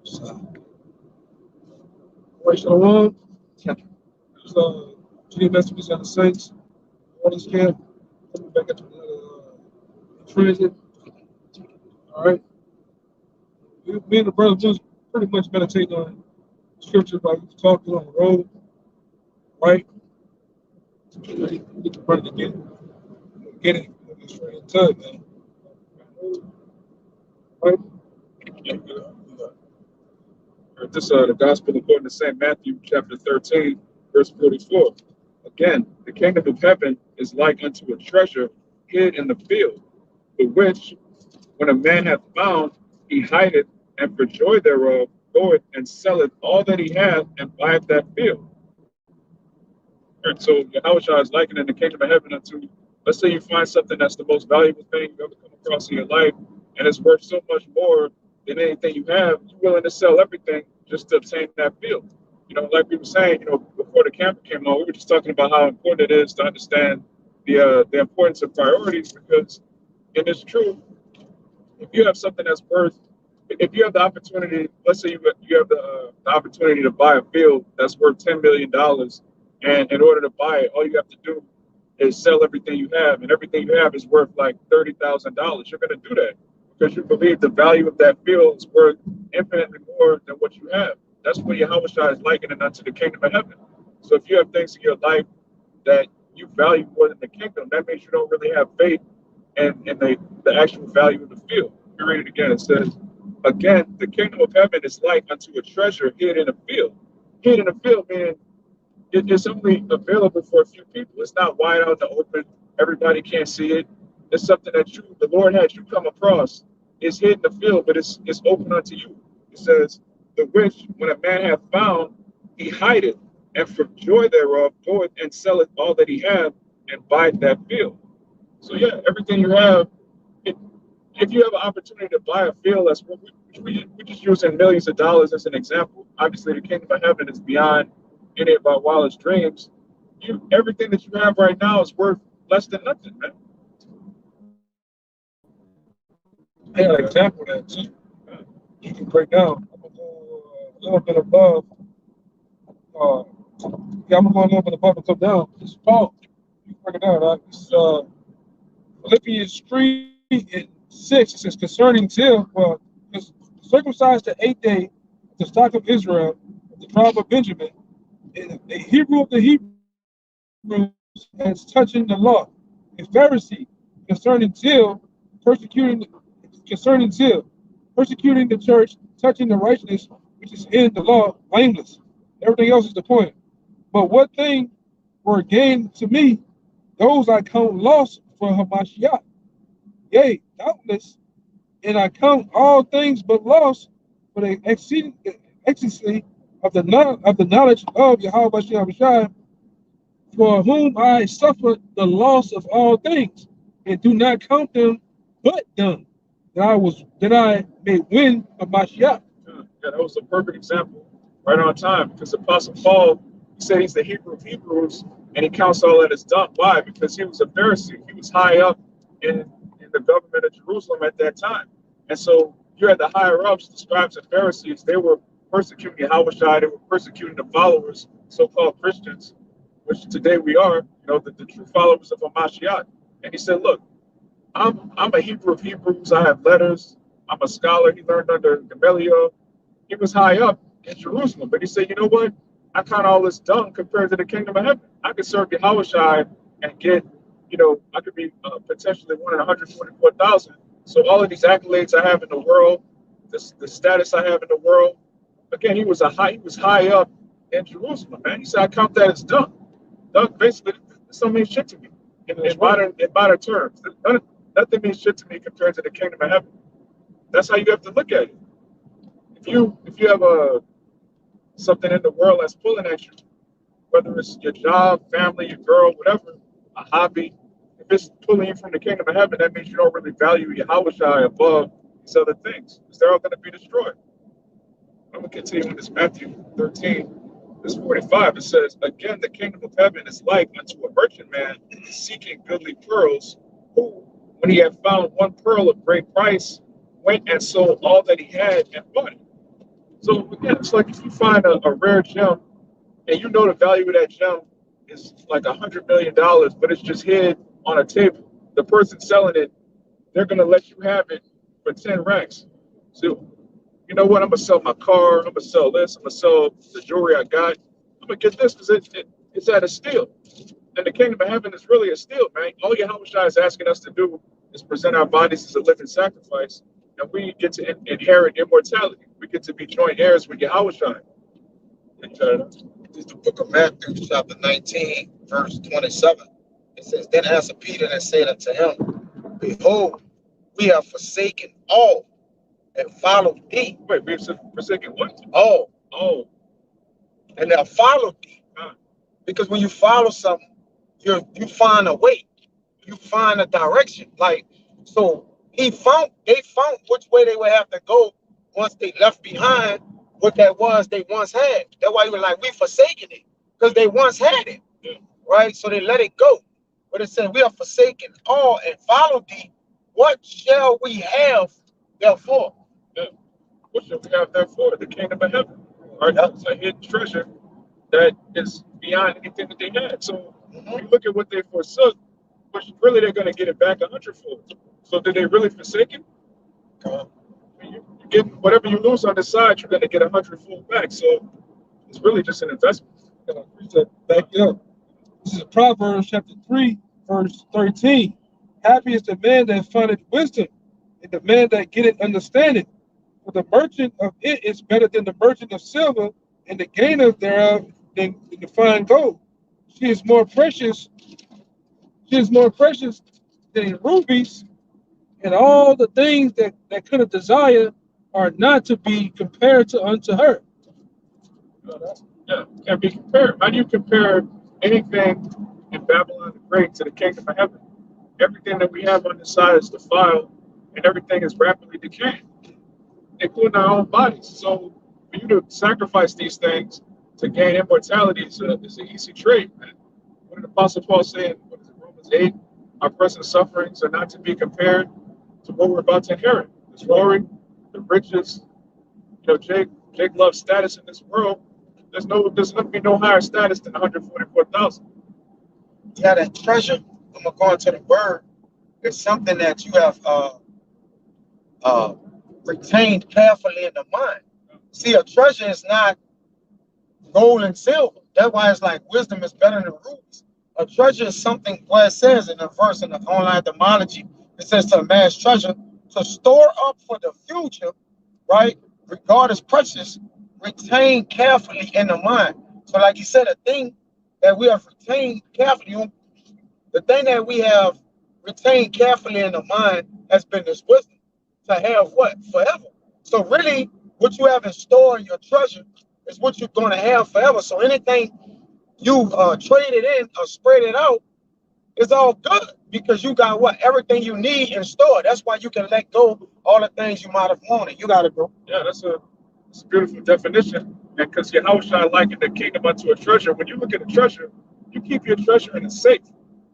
So, Shalom. There's G messages on the Saints. On this camp. Coming back into transit. All right. Me and the brothers just pretty much meditate on scriptures like we talking on the road, right? Get the brother to get it straight into it, man. Right? Yeah, this the gospel according to St. Matthew chapter 13, verse 44. Again, the kingdom of heaven is like unto a treasure hid in the field, the which, when a man hath found, he hideth, and for joy thereof goeth and selleth all that he hath, and buyeth that field. And so Yahushua is likening the kingdom of heaven unto, let's say you find something that's the most valuable thing you've ever come across in your life, and it's worth so much more than anything you have, you're willing to sell everything just to obtain that field. You know, like we were saying, before the camper came on, we were just talking about how important it is to understand the importance of priorities, because in this truth, if you have something that's worth, if you have the opportunity, let's say you have the opportunity to buy a field that's worth $10 million, and in order to buy it, all you have to do is sell everything you have, and everything you have is worth like $30,000. You're going to do that because you believe the value of that field is worth infinitely more than what you have. That's what Yahweh is likening unto the kingdom of heaven. So if you have things in your life that you value more than the kingdom, that means you don't really have faith in the actual value of the field. You read it again. It says, again, the kingdom of heaven is like unto a treasure hid in a field. Hid in a field, meaning it's only available for a few people. It's not wide out in the open. Everybody can't see it. It's something that the Lord had you come across. It's hid in the field, but it's open unto you. It says, the which, when a man hath found, he hideth, and for joy thereof goeth and selleth all that he hath, and buyeth that field. So yeah, everything you have, it, if you have an opportunity to buy a field, that's we just using millions of dollars as an example. Obviously, the kingdom of heaven is beyond any of our wildest dreams. Everything that you have right now is worth less than nothing, man. I got an example of that too. You can break down. I'm gonna go a little bit above. Uh, yeah, I'm gonna go a little bit above and come down. It's Paul. You can break it down. Right? It's Philippians 3:6. It says concerning till, well, circumcised the 8th day, the stock of Israel, the tribe of Benjamin, and a Hebrew of the Hebrews, as touching the law, a Pharisee concerning till, persecuting concerning till, persecuting the church, touching the righteousness which is in the law, blameless. Everything else is the point. But what thing were gained to me, those I count loss for Hamashiach. Yea, doubtless, and I count all things but loss for the exceeding excellency of the knowledge of Yahweh Shai, for whom I suffered the loss of all things, and do not count them but dung, that I may win a Mashiach. Yeah, that was a perfect example, right on time. Because Apostle Paul, he said he's the Hebrew of Hebrews, and he counts all that as dung. Why? Because he was a Pharisee. He was high up in the government of Jerusalem at that time. And so you had the higher ups, the scribes and Pharisees. They were persecuting Yahushua. They were persecuting the followers, so-called Christians, which today we are, the true followers of Hamashiach. And he said, look, I'm a Hebrew of Hebrews. I have letters. I'm a scholar. He learned under Gamaliel. He was high up in Jerusalem, but he said, you know what? I count all this dung compared to the kingdom of heaven. I could serve Yahushua and get, I could be potentially one in 144,000. So all of these accolades I have in the world, the status I have in the world. Again, he was high up in Jerusalem, man. He said, I count that as dung. Dung basically, this don't mean shit to me in modern terms. Nothing means shit to me compared to the kingdom of heaven. That's how you have to look at it. If you have something in the world that's pulling at you, whether it's your job, family, your girl, whatever, a hobby, if it's pulling you from the kingdom of heaven, that means you don't really value Yahweh above these other things, because they're all going to be destroyed. I'm going to continue in this Matthew 13, verse 45. It says, again, the kingdom of heaven is like unto a merchant man seeking goodly pearls, who, when he had found one pearl of great price, went and sold all that he had and bought it. So again, it's like if you find a rare gem and you know the value of that gem is like $100 million, but it's just hid on a table. The person selling it, they're gonna let you have it for 10 racks. So you know what? I'm gonna sell my car. I'm gonna sell this. I'm gonna sell the jewelry I got. I'm gonna get this because it's at a steal. And the kingdom of heaven is really a steal, man. All Yahushua is asking us to do is present our bodies as a living sacrifice, and we get to inherit immortality. We get to be joint heirs with Yahushua. This is the book of Matthew, chapter 19, verse 27. It says, Then answered Peter and said unto him, Behold, we have forsaken all and followed thee. Wait, we've forsaken what? All. Oh, And have followed thee. Because when you follow something, you find a way. You find a direction. Like, so they found which way they would have to go once they left behind what that was they once had. That's why he was like, we forsaken it. Because they once had it. yeah. Right? So they let it go. But it said, we have forsaken all and followed thee. What shall we have therefore? Yeah. What should we have therefore? The kingdom of heaven. Right? Yep. It's a hidden treasure that is beyond anything that they had. So you look at what they forsook, but really they're going to get it back 100-fold. So did they really forsake it? You get whatever you lose on the side, you're going to get 100-fold back. So it's really just an investment. Back up. This is Proverbs chapter 3, verse 13. Happy is the man that findeth wisdom, and the man that getteth understanding. For the merchant of it is better than the merchant of silver, and the gainer thereof than the fine gold. She is more precious. She is more precious than rubies, and all the things that could have desired are not to be compared to unto her. Yeah, can't be compared. How do you compare anything in Babylon the Great to the kingdom of heaven? Everything that we have on the side is defiled, and everything is rapidly decaying, including our own bodies. So for you to sacrifice these things to gain immortality is an easy trade, man. What did Apostle Paul say in Romans 8? Our present sufferings are not to be compared to what we're about to inherit. The glory, the riches. You know, Jake loves status in this world. There's going to be no higher status than 144,000. Yeah, that treasure, I'm going to go into the word, is something that you have retained carefully in the mind. See, a treasure is not gold and silver. That's why it's like wisdom is better than rubies. A treasure is something, well, it says in the verse in the online etymology, it says to amass treasure, to store up for the future, right? Regard as precious, retain carefully in the mind. So like you said, a thing that we have retained carefully, the thing that we have retained carefully in the mind has been this wisdom to have what? Forever. So really, what you have in store in your treasure is what you're going to have forever. So anything you traded in or spread it out is all good because you got what? Everything you need in store. That's why you can let go all the things you might have wanted. You got it, bro. Yeah, that's a beautiful definition. And because Yahushua likened the kingdom unto a treasure, when you look at a treasure, you keep your treasure in a safe.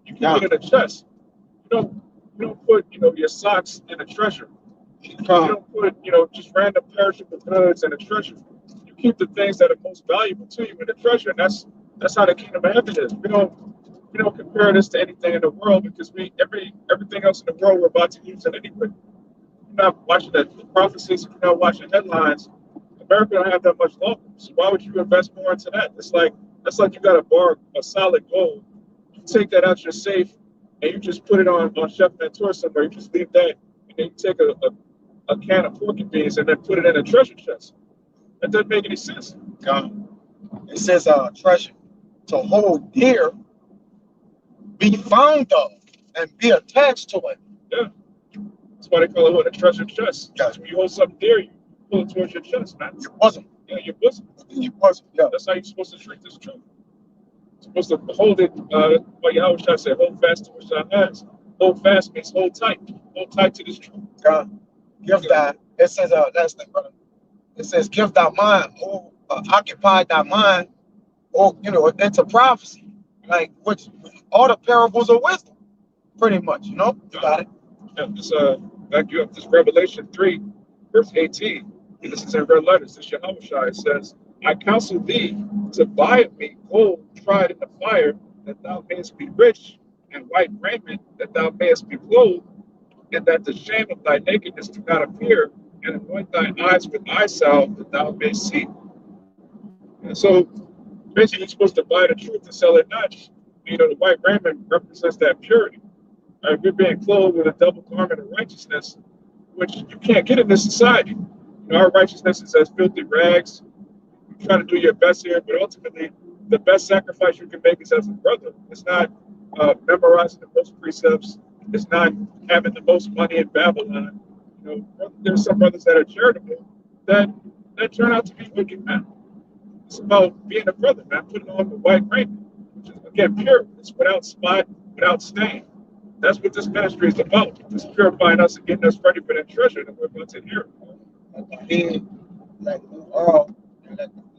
You keep it in a chest. You don't put your socks in a treasure. You don't put just random perishable goods in a treasure. You keep the things that are most valuable to you in a treasure, and that's how the kingdom of heaven is. We don't compare this to anything in the world because everything else in the world we're about to use it anyway. You're not watching the prophecies, if you're not watching headlines, America don't have that much longer. So why would you invest more into that? That's like you got to borrow a solid gold. You take that out your safe and you just put it on Chef Mentor somewhere. You just leave that, and then you take a can of pork and beans and then put it in a treasure chest. That doesn't make any sense. It says treasure to hold dear, be found of, and be attached to it. Yeah. That's why they call it a treasure chest. Gotcha. When you hold something dear, you pull it towards your chest, man. Your bosom. Yeah, your bosom. Your bosom. Yeah. That's how you're supposed to treat this truth. You're supposed to hold it, like Yahushua said, hold fast to what thou hast. Hold fast means hold tight. Hold tight to this truth. God, give thy, it says, last thing, brother. It says, give thy mind, or occupy thy mind, or, into prophecy. Like, which, all the parables of wisdom, pretty much, you got it. Yeah, this, back you up, this Revelation 3, verse 18. This is in red letters. This Yahushua. It says, I counsel thee to buy of me gold tried in the fire, that thou mayest be rich, and white raiment, that thou mayest be clothed, and that the shame of thy nakedness do not appear, and anoint thine eyes with eye salve, that thou mayest see. And so basically, you're supposed to buy the truth and sell it not. You know, the white raiment represents that purity. Right? We're being clothed with a double garment of righteousness, which you can't get in this society. You know, our righteousness is as filthy rags. You try to do your best here, but ultimately, the best sacrifice you can make is as a brother. It's not memorizing the most precepts. It's not having the most money in Babylon. You know, there's some brothers that are charitable that turn out to be wicked, man. It's about being a brother, man. Putting on the white raiment, which is again pure. It's without spot, without stain. That's what this ministry is about. Just purifying us and getting us ready for that treasure that we're about to inherit. Like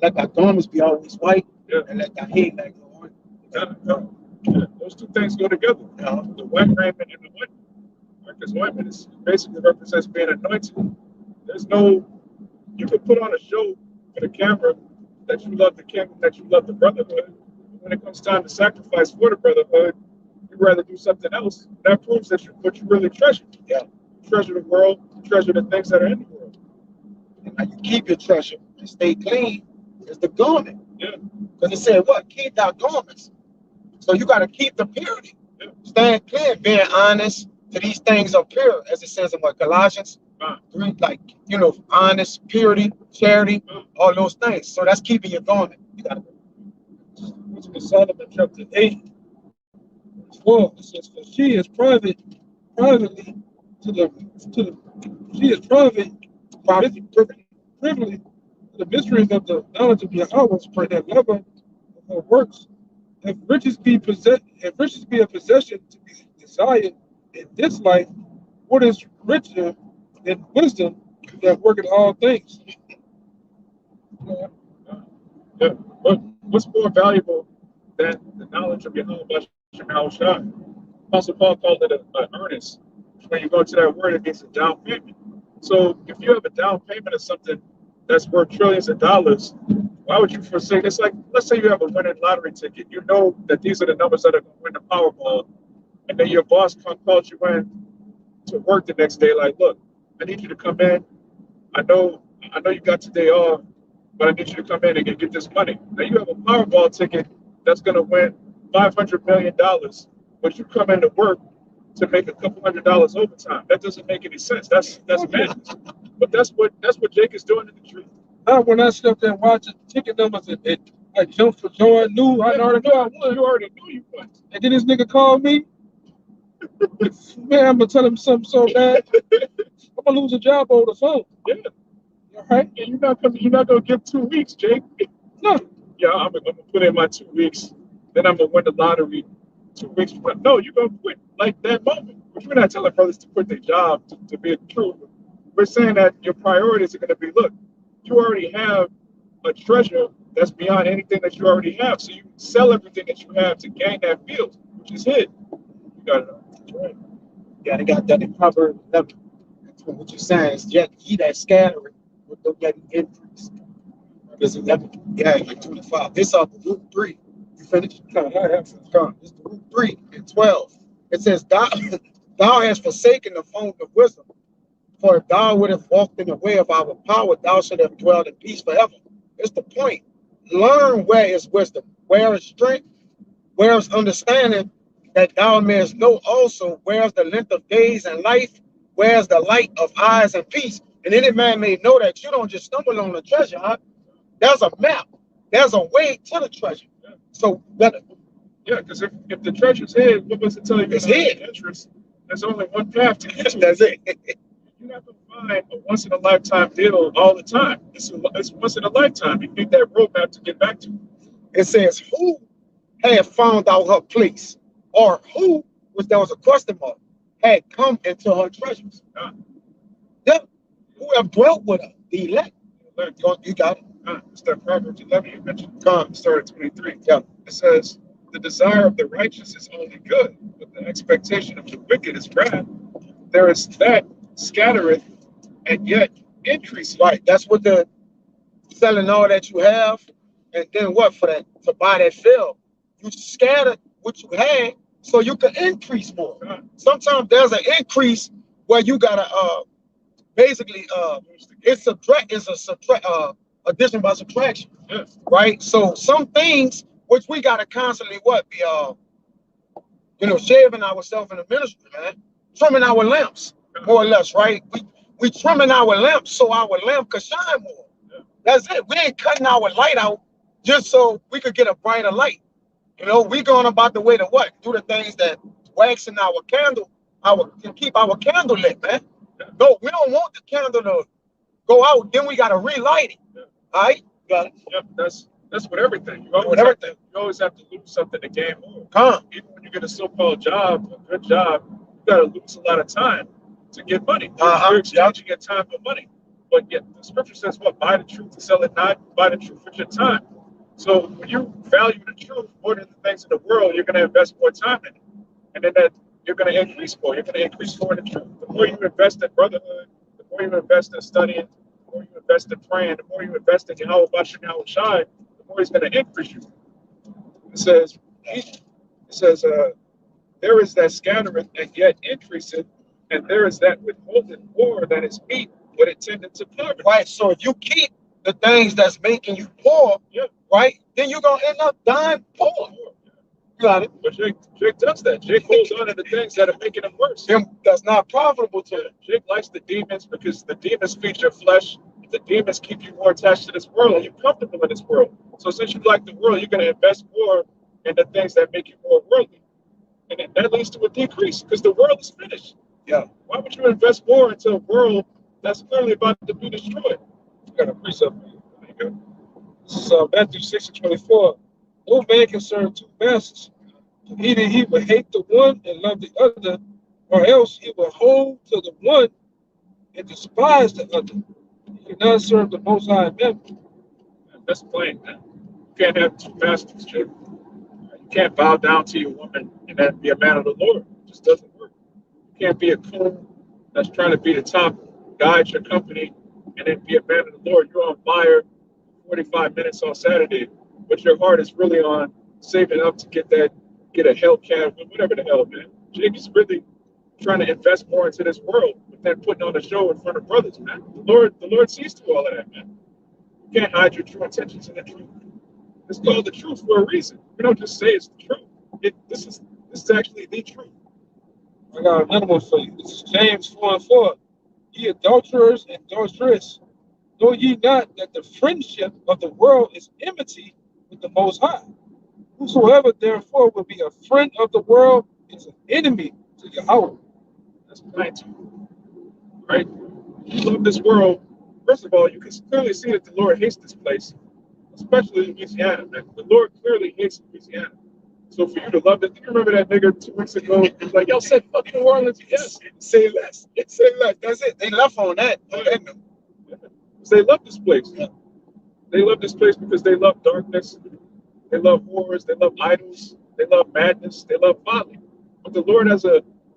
let our garments be always white, Yeah. and let our head like on. Yeah. Those two things go together. The white raiment and the ointment. Because ointment is basically represents being anointed. There's no, you can put on a show for the camera that you love the kingdom, that you love the brotherhood. When it comes time to sacrifice for the brotherhood, you'd rather do something else. That proves that what you really treasure. Yeah. You treasure the world, you treasure the things that are in the world. And now you keep your treasure and stay clean is the garment. Yeah. Because it said what? Keep thy garments. So you got to keep the purity. Yeah. Stand clear, being honest to these things are pure, as it says in what Colossians 3, like, you know, honest, purity, charity, all those things. So that's keeping your garment. You got to. Which is Solomon chapter 8, verse 4. It says, for she is privately she is privately to the mysteries of the knowledge of Yahweh, for that lover of her works. If riches be a possession to be desired in this life, what is richer than wisdom that worketh all things? Yeah. But what's more valuable than the knowledge of Yahweh Shai? Apostle Paul called it an earnest. When you go to that word, it means a down payment. So if you have a down payment of something that's worth trillions of dollars, why would you forsake? It's like, let's say you have a winning lottery ticket. You know that these are the numbers that are going to win the Powerball. And then your boss calls you in to work the next day, like, look, I need you to come in. I know you got today off, but I need you to come in and get this money. Now you have a Powerball ticket that's going to win $500 million, but you come into work to make a couple $100 overtime. That doesn't make any sense. That's madness. But that's what Jake is doing in the truth. Now, when I sit up there and watch the ticket numbers, I jumped for joy. I already knew I won. You already knew you won. And then this nigga called me. Man, I'm gonna tell him something so bad. I'm gonna lose a job over the phone. Yeah. All right. And you're not gonna give 2 weeks, Jake. No. Yeah, I'm gonna put in my 2 weeks. Then I'm gonna win the lottery 2 weeks from now. No, you're gonna quit like that moment. But we're not telling brothers to quit their job to be true. We're saying that your priorities are gonna be, look, you already have a treasure that's beyond anything that you already have. So you sell everything that you have to gain that field, which is hid. You got it. That's right. Yeah, they got that in Proverbs 11. What you're saying is, yet he that scattereth will not get increase. Because 11, yeah, like 25. This are the root 3. You finished? No, I have to. It's the root 3 and 12. It says, thou hast forsaken the fount of wisdom. For if thou would have walked in the way of our power, thou should have dwelled in peace forever. It's the point. Learn where is wisdom, where is strength, where is understanding, that thou mayest know also where is the length of days and life, where is the light of eyes and peace. And any man may know that you don't just stumble on the treasure. Huh? There's a map. There's a way to the treasure. So better. Yeah, because if the treasure's hid, what was it tell you? It's hid. Interest. There's only one path to get to it. That's it. You're not going to find a once-in-a-lifetime deal all the time. It's once in a lifetime. You need that roadmap to get back to. It says, who had found out her place? Or who, which there was a question mark, had come into her treasures? Yeah. Who have dwelt with her? The elect. You got it. It's that Proverbs 11 you mentioned. Start at 23. Yeah. It says, the desire of the righteous is only good, but the expectation of the wicked is wrath. There is that scattereth, and yet increase. Right. That's what the selling all that you have, and then what for that to buy that field? You scatter what you had so you can increase more. Sometimes there's an increase where you gotta basically it's a subtract addition by subtraction. Yes. Right? So some things which we gotta constantly be shaving ourselves in the ministry, man, trimming our lamps, more or less, right? We trimming our lamps so our lamp could shine more. That's it. We ain't cutting our light out just so we could get a brighter light. We going about the way to what? Do the things that waxing our candle, to keep our candle lit, man. No, we don't want the candle to go out, then we gotta relight it. All right? Got it. Yep, that's with everything. You always, you always have to lose something to gain more. Even when you get a so-called job, a good job, you gotta lose a lot of time to get money. You're exchanging your time for money. But yet the scripture says what? Buy the truth and sell it not, buy the truth with your time. So when you value the truth more than the things in the world, you're gonna invest more time in it. And then that you're gonna increase more. You're gonna increase more in the truth. The more you invest in brotherhood, the more you invest in studying, the more you invest in praying, the more you invest in Yahweh Bashar Yahweh Shai, the more he's gonna increase you. It says, there is that scattereth and yet increaseth, and there is that withholdeth more than is meet, but it tendeth to poverty. Right. So if you keep the things that's making you poor, right, then you're gonna end up dying poor. You got it. But Jake does that. Jake holds on to the things that are making him worse. That's not profitable to him. Jake likes the demons because the demons feed your flesh. The demons keep you more attached to this world, and you're comfortable in this world. So since you like the world, you're going to invest more in the things that make you more worldly. And then that leads to a decrease because the world is finished. Yeah. Why would you invest more into a world that's clearly about to be destroyed? You got a precept for you. There you go. This is Matthew 6:24. No man can serve two masters. Either he will hate the one and love the other, or else he will hold to the one and despise the other. He cannot serve the Most High men. That's plain, man. You can't have two masters, Jake. You can't bow down to your woman and then be a man of the Lord. It just doesn't work. You can't be a coon that's trying to be the top guy at your company and then be a man of the Lord. You're on fire 45 minutes on Saturday, but your heart is really on saving up to get a Hellcat, whatever the hell, man. Jake is really trying to invest more into this world, but then putting on a show in front of brothers, man. The Lord sees through all of that, man. You can't hide your true intentions in the truth. It's called the truth for a reason. We don't just say it's the truth. This is actually the truth. I got another one for you. This is James 4:4. Ye adulterers and adulteress, know ye not that the friendship of the world is enmity with the Most High? Whosoever therefore will be a friend of the world is an enemy to Yahweh. That's plain too. Right? You love this world. First of all, you can clearly see that the Lord hates this place, especially Louisiana, man. The Lord clearly hates Louisiana. So for you to love it, do you remember that nigga 2 weeks ago? He was like, yo, said fuck New Orleans. Yes. Say less. Say less. That's it. They left on that. They love this place. They love this place because they love darkness. They love wars. They love idols. They love madness. They love folly. But the Lord has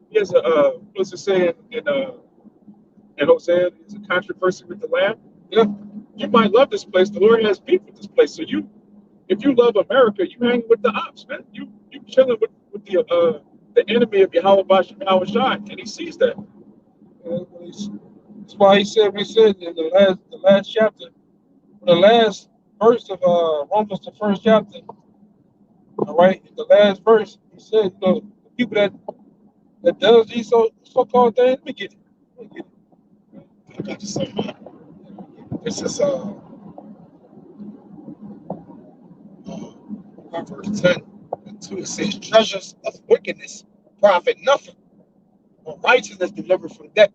what's it saying in Hosea? It's a controversy with the Lamb. Yeah. You might love this place. The Lord has beef with this place. So if you love America, you hang with the ops, man. You chilling with the enemy of Yahweh Bashar Yahweh Shai, and he sees that. That's why we said in the last chapter, the last verse of Romans, the first chapter. All right, in the last verse, he said, the people that does these so-called things, let me get it. I got you something. This is Proverbs 10:2. It says, treasures of wickedness profit nothing, but righteousness delivered from death.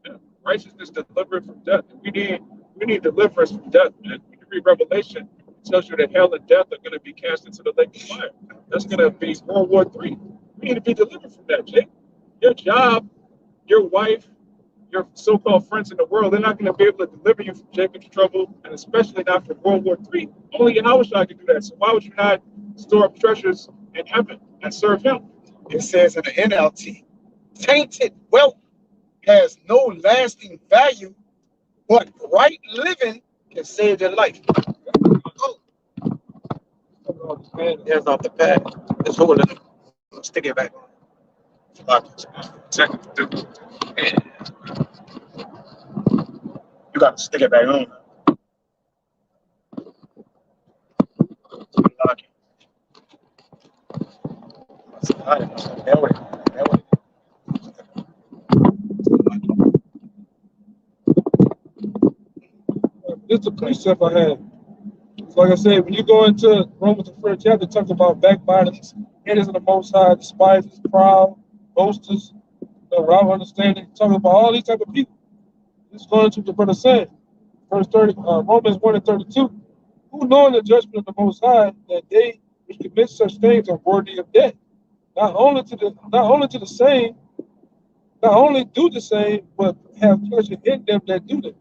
Yeah. Righteousness delivered from death. We need deliverance from death, man. When you read Revelation, it tells you that hell and death are going to be cast into the lake of fire. That's going to be World War III. We need to be delivered from that, Jake. Your job, your wife, your so-called friends in the world, they're not going to be able to deliver you from Jacob's trouble, and especially not from World War III. Only Yahweh Shai can do that. So why would you not store up treasures in heaven and serve him? It says in the NLT, tainted wealth has no lasting value But right living can save their life. Oh, there's not the pad. It's holding it. Stick it back. Second, You got to stick it back on. Lock it. That way. That way. This is a precept I had. So like I said, when you go into Romans the first chapter, it talks about backbiters, enemies of the Most High, despisers, proud, boasters, without understanding. Talking about all these type of people. This is going to the brother said, verse 30, Romans 1 and 32. Who knowing the judgment of the Most High, that they which commit such things are worthy of death. Not only to the same, not only do the same, but have pleasure in them that do them.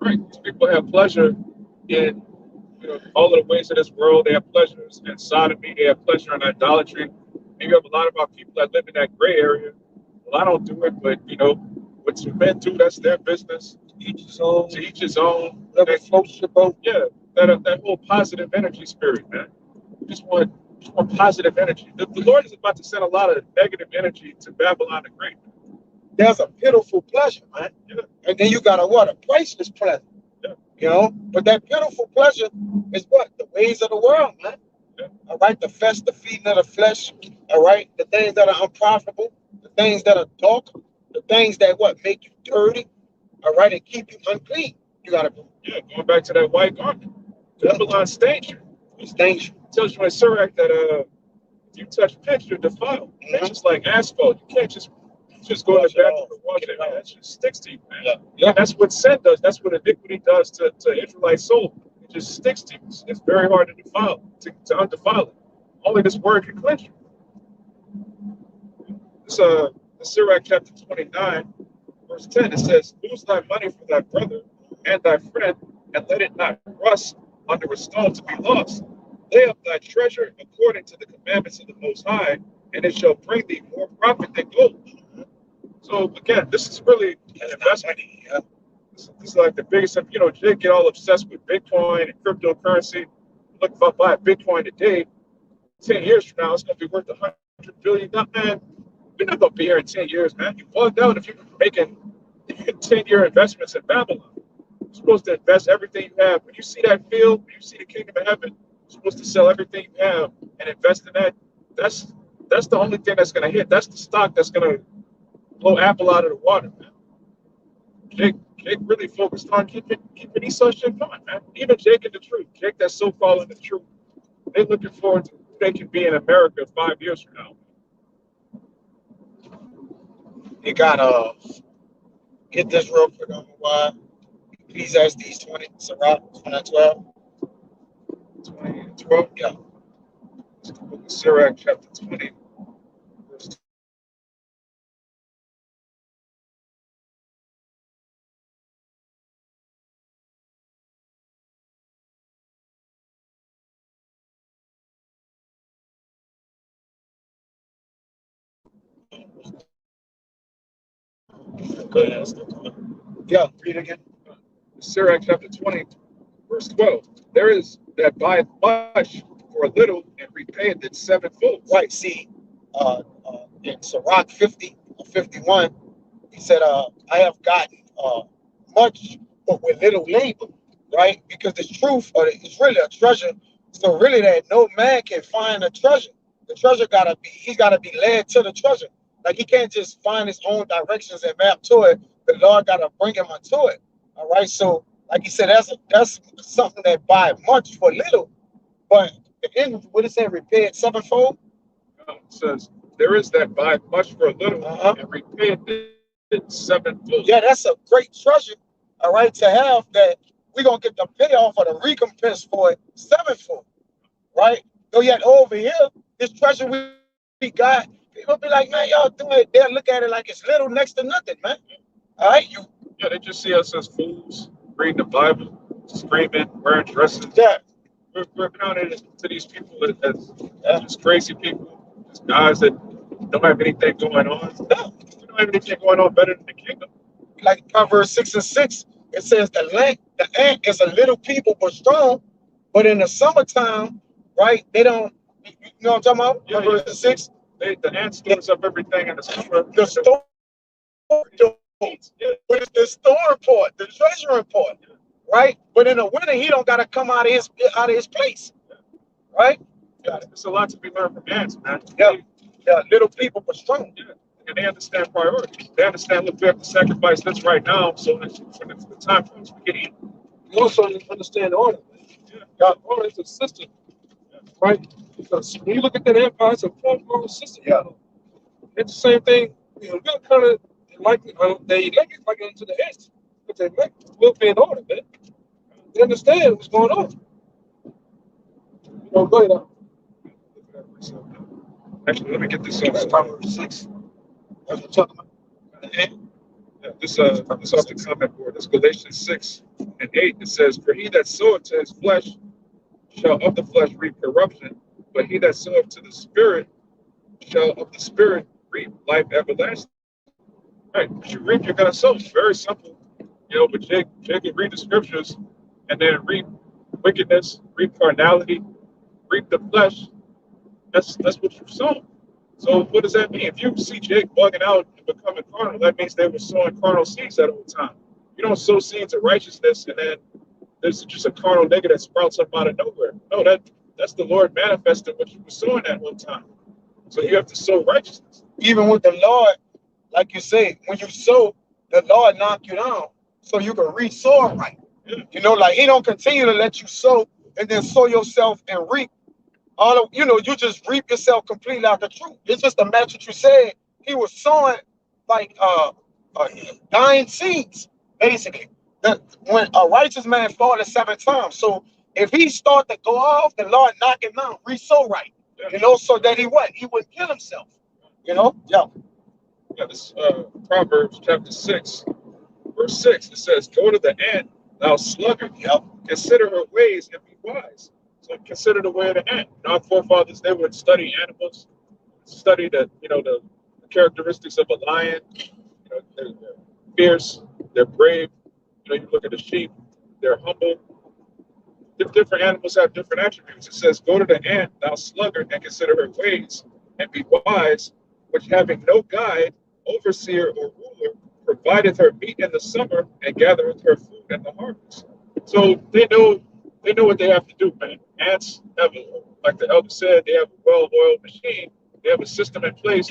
right? These people have pleasure in all of the ways of this world. They have pleasures in sodomy. They have pleasure in idolatry. And you have a lot of our people that live in that gray area. Well, I don't do it, but what some men do, that's their business. Each his own. To each his own. Whatever floats your boat. Yeah, that whole positive energy spirit, man. You just want positive energy. The Lord is about to send a lot of negative energy to Babylon the Great. There's a pitiful pleasure, man. Yeah. And then you got a priceless pleasure. Yeah. But that pitiful pleasure is what? The ways of the world, man. Yeah. All right, the flesh, the feeding of the flesh. All right, the things that are unprofitable, the things that are dark, the things that make you dirty. All right, and keep you unclean. You gotta go. Yeah, going back to that white garment. Babylon stains you. It's dangerous. It tells you in Sirach that if you touch pitch, you're defiled. It's just like asphalt. You can't just go in the bathroom and wash it. That just sticks to you, man. Yeah, that's what sin does. That's what iniquity does to Israelite soul. It just sticks to you. It's very hard to defile, to undefile it. Only this word can cleanse you. It's Sirach chapter 29, verse 10. It says, "Lose thy money for thy brother and thy friend, and let it not rust under a stone to be lost. Lay up thy treasure according to the commandments of the Most High, and it shall bring thee more profit than gold." So again, this is really an investment. This is like the biggest. Jake get all obsessed with Bitcoin and cryptocurrency. Look, if I buy a Bitcoin today, 10 years from now, it's going to be worth $100 billion. Man, you're not going to be here in 10 years, man. You bugged out if you're making 10-year investments in Babylon. You're supposed to invest everything you have. When you see that field, when you see the kingdom of heaven, you're supposed to sell everything you have and invest in that. That's the only thing that's going to hit. That's the stock that's going to blow Apple out of the water, man. Jake really focused on keeping Esau shit going, man. Even Jake and the truth. Jake that's so following the truth. They're looking forward to who they can be in America 5 years from now. You gotta get this real quick on the wide. Ecclesiastes 20, Sirach 2012. 20 and 12. Yeah. Sirach chapter 20, verse 2. Yeah, read again. Sirach chapter 20, verse 12. There is that buyeth much for a little and repayeth it sevenfold. Right. See, in Sirach 50 or 51, he said, I have gotten much, but with little labor, right? Because the truth, it's really a treasure. So really that no man can find a treasure. The treasure he's gotta be led to the treasure. Like he can't just find his own directions and map to it. The Lord gotta bring him unto it. All right. So like he said, that's something that buy much for little. But the end, what it say, repay it sevenfold? It says, there is that buy much for a little and repay it sevenfold. Yeah, that's a great treasure, all right, to have that we're going to get the payoff or the recompense for it sevenfold, right? So yet over here, this treasure we got, people be like, man, y'all do it. They'll look at it like it's little next to nothing, man. All right? Yeah, they just see us as fools, reading the Bible, screaming, wearing dresses. Yeah. We're counted to these people as just crazy people, just guys that don't have anything going on. No, we don't have anything going on better than the kingdom. Like Proverbs 6 and 6, It says the ant is a little people but strong, but in the summertime, right? They don't. You know what I'm talking about? Yeah, Verse yeah. 6. The ant stores up everything in the summer. The store report, Yeah, the store report, the treasure report, right? But in the winter, he don't gotta come out of his place, right? yeah. There's a lot to be learned from ants, man. Yeah, yeah, little people but strong. Yeah. And they understand priorities. They understand, look, we have to sacrifice this right now so that when the time comes, we can eat. You also understand order, man. Yeah. Order is a system, right? Because when you look at that empire, it's a full-blown system. Yeah. It's the same thing. You know, we're kind of like they elect it like into the edge, but they elect will be in order, man. They understand what's going on. You know, go ahead. Actually, let me get this That's off. Proverbs 6. That's what we're talking about. Yeah, this off the comment board. It's Galatians 6:8. It says, "For he that soweth to his flesh shall of the flesh reap corruption, but he that soweth to the Spirit shall of the Spirit reap life everlasting." Right, what you reap, you're gonna sow. It's very simple, you know. But Jake can read the scriptures and then reap wickedness, reap carnality, reap the flesh. That's what you've sown. So what does that mean? If you see Jake bugging out and becoming carnal, that means they were sowing carnal seeds that whole time. You don't sow seeds of righteousness and then there's just a carnal nigga that sprouts up out of nowhere. No, that's the Lord manifesting what you were sowing that whole time. So you have to sow righteousness. Even with the Lord, like you say, when you sow, the Lord knock you down so you can re-sow right. Yeah. You know, like he don't continue to let you sow and then sow yourself and reap. All of, you know, you just reap yourself completely out the truth. It's just a match what you said. He was sowing like dying seeds, basically. That when a righteous man falls 7 times. So if he start to go off, the Lord knock him out, re-sow right. You know, so that he wouldn't kill himself. You know? Yeah. Yeah, this Proverbs chapter 6, verse 6, it says, "Go to the ant, thou sluggard, Yep. consider her ways and be wise." So consider the way of the ant. Our forefathers, they would study animals, study the characteristics of a lion. You know, they're fierce, they're brave. You know, you look at the sheep, they're humble. Different animals have different attributes. It says, "Go to the ant, thou sluggard, and consider her ways, and be wise, which having no guide, overseer, or ruler, provideth her meat in the summer, and gathereth her food in the harvest." So they know what they have to do, man. Ants have, like the elder said, they have a well-oiled machine. They have a system in place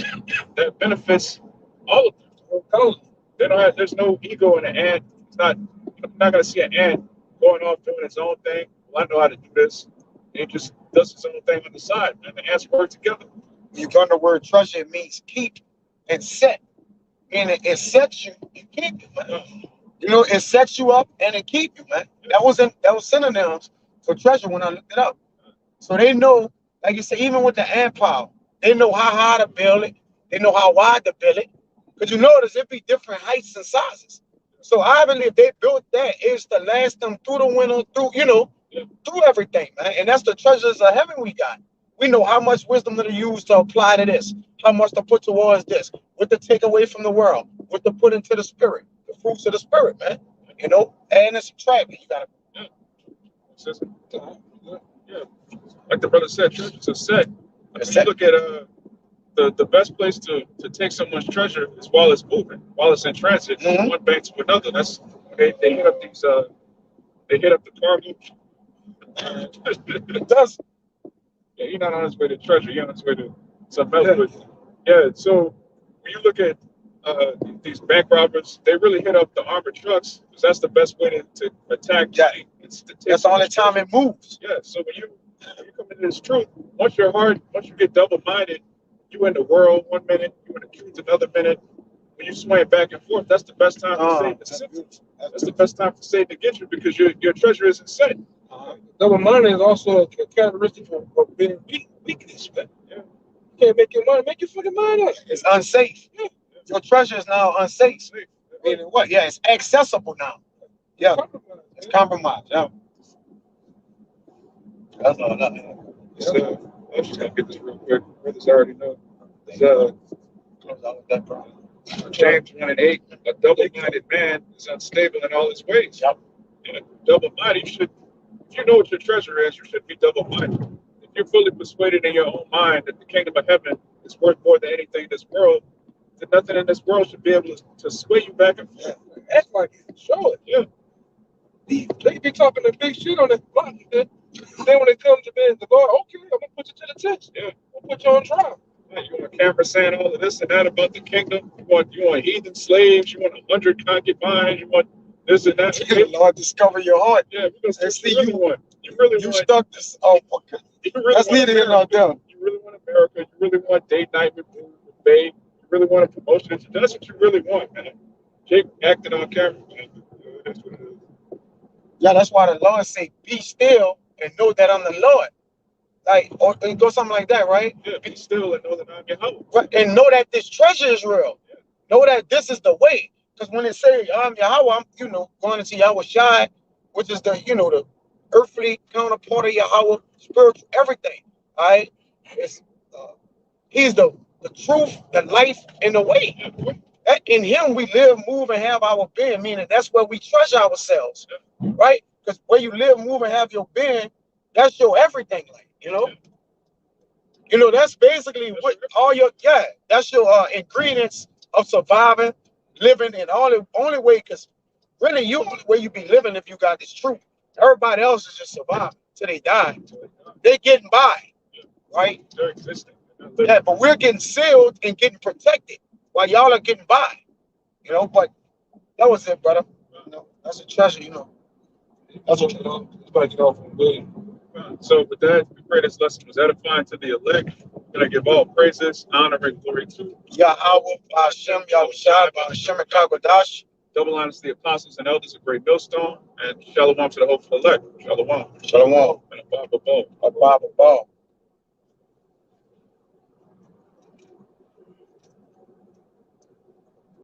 that benefits all of them. They don't have. There's no ego in an ant. It's not. I'm not gonna see an ant going off doing its own thing. Well, I know how to do this. It just does its own thing on the side, and the ants work together. You learn the word treasure, it means keep and set. And it sets you, it keep you, man. You know, it sets you up and it keep you, man. That was synonyms for treasure when I looked it up. So they know, like you say, even with the ant pile, they know how high to build it. They know how wide to build it. Because you notice it be different heights and sizes. So I believe they built that is to last them through the winter, through everything, man. And that's the treasures of heaven we got. We know how much wisdom to use to apply to this, how much to put towards this, what to take away from the world, what to put into the spirit, the fruits of the spirit, man. You know, add and subtract. You gotta. Yeah, like the brother said, treasures are set. When you look at the best place to take someone's treasure is while it's moving, while it's in transit, from one bank to another. That's they hit up these they hit up the cargo. It does. Yeah, you're not on his way to treasure. You're on his way to something else. But yeah, so when you look at these bank robbers, they really hit up the armored trucks because that's the best way to attack. Yeah. That's the only time it moves. Yeah. So when you come into this truth, once you get double-minded, you in the world 1 minute, you in the truth another minute. When you swing back and forth, that's the best time for Satan. That's the best time for Satan to get you because your treasure isn't set. Double-minded is also a characteristic of being weakness, man. Yeah. You can't make your money. Make your fucking mind up. It's unsafe. Yeah. Your treasure is now unsafe. Meaning what? Yeah, it's accessible now. Yeah, it's compromised. Yeah. That's all that. So I'm just gonna get this real quick. Brothers already know. Close out with that problem. James 1:8, a double-minded man is unstable in all his ways. Yep. Yeah, double-minded, if you know what your treasure is, you should be double-minded. If you're fully persuaded in your own mind that the kingdom of heaven is worth more than anything in this world, then nothing in this world should be able to sway you back and forth. Act like it. Show it. Yeah. They be talking the big shit on that block. Then when it comes to being the Lord, okay, I'm gonna put you to the test. Yeah. I'm gonna put you on trial. You want camera saying all of this and that about the kingdom? You want heathen slaves? You want 100 concubines? You want this and that? The Lord discover your heart. Yeah, because And you see, really want. You really You want. stuck this. Oh, okay. You really That's want neither here nor America. there. You really want America. You really want date night with Babe. You really want a promotion. That's what you really want, man. Jake acting on camera, man. That's what it is. Yeah, that's why the Lord say, "Be still and know that I'm the Lord." Like, or it goes something like that, right? Yeah, be still and know that I'm Yahweh. Right, and know that this treasure is real. Know that this is the way. Because when it say I'm Yahweh, I'm going into Yahweh Shai, which is the the earthly counterpart of Yahweh, spiritual, everything. All right, it's he's the truth, the life, and the way. In him we live, move, and have our being. Meaning that's where we treasure ourselves, right? Because where you live, move, and have your being, that's your everything. Like that's basically what all your that's your ingredients of surviving, living, and all the only way. Because really, you only way you be living if you got this truth. Everybody else is just surviving till they die. They getting by, right? They're existing. Yeah, but we're getting sealed and getting protected while y'all are getting by. But that was it, brother. That's a treasure. That's what it's about to get off on the So with that, we pray this lesson was edifying to the elect. And I give all praises, honor, and glory to Yahweh, Hashem, Yahushua, Hashem, and Kagodash. double honors to the apostles and elders of Great Millstone, and shalom to the hopeful elect. Shalom. Shalom. And a Bible ball. A Bible ball.